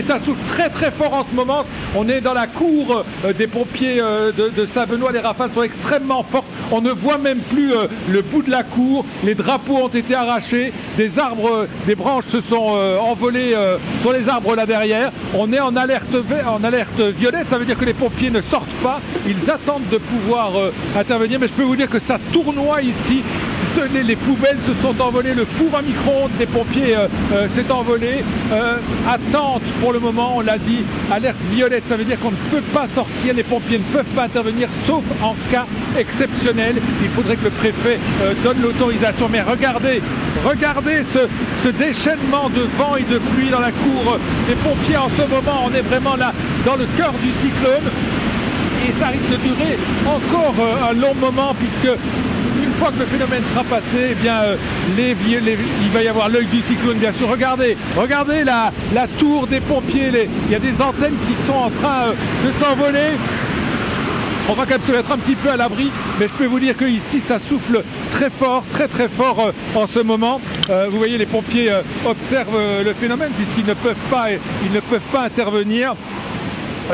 pompiers, ça souffle très très fort en ce moment. On est dans la cour des pompiers de Saint-Benoît. Les rafales sont extrêmement fortes. On ne voit même plus le bout de la cour. Les drapeaux ont été arrachés. Des arbres, des branches se sont envolées sur les arbres là derrière. On est en alerte violette. Ça veut dire que les pompiers ne sortent pas. Ils attendent de pouvoir intervenir. Mais je peux vous dire que ça tournoie ici. Tenez, les poubelles se sont envolées, le four à micro-ondes des pompiers s'est envolé. Attente pour le moment, on l'a dit, alerte violette, ça veut dire qu'on ne peut pas sortir, les pompiers ne peuvent pas intervenir sauf en cas exceptionnel. Il faudrait que le préfet donne l'autorisation. Mais regardez ce déchaînement de vent et de pluie dans la cour des pompiers en ce moment. On est vraiment là dans le cœur du cyclone et ça risque de durer encore un long moment puisque une fois que le phénomène sera passé, eh bien, il va y avoir l'œil du cyclone, bien sûr. Regardez la tour des pompiers. Il y a des antennes qui sont en train de s'envoler. On va quand même se mettre un petit peu à l'abri, mais je peux vous dire qu'ici, ça souffle très fort en ce moment. Vous voyez, les pompiers observent le phénomène puisqu'ils ne peuvent pas intervenir.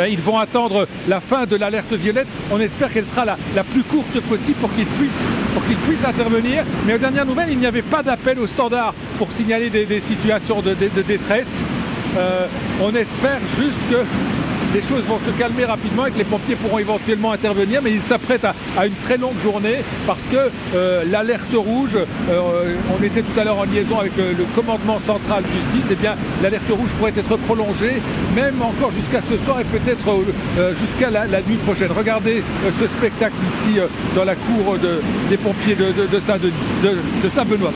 Ils vont attendre la fin de l'alerte violette. On espère qu'elle sera la plus courte possible pour qu'ils puissent intervenir. Mais aux dernières nouvelles, il n'y avait pas d'appel au standard pour signaler des situations de détresse. On espère juste que les choses vont se calmer rapidement et que les pompiers pourront éventuellement intervenir, mais ils s'apprêtent à une très longue journée parce que l'alerte rouge, on était tout à l'heure en liaison avec le commandement central justice, et bien l'alerte rouge pourrait être prolongée, même encore jusqu'à ce soir et peut-être jusqu'à la nuit prochaine. Regardez ce spectacle ici dans la cour des pompiers de Saint-Benoît.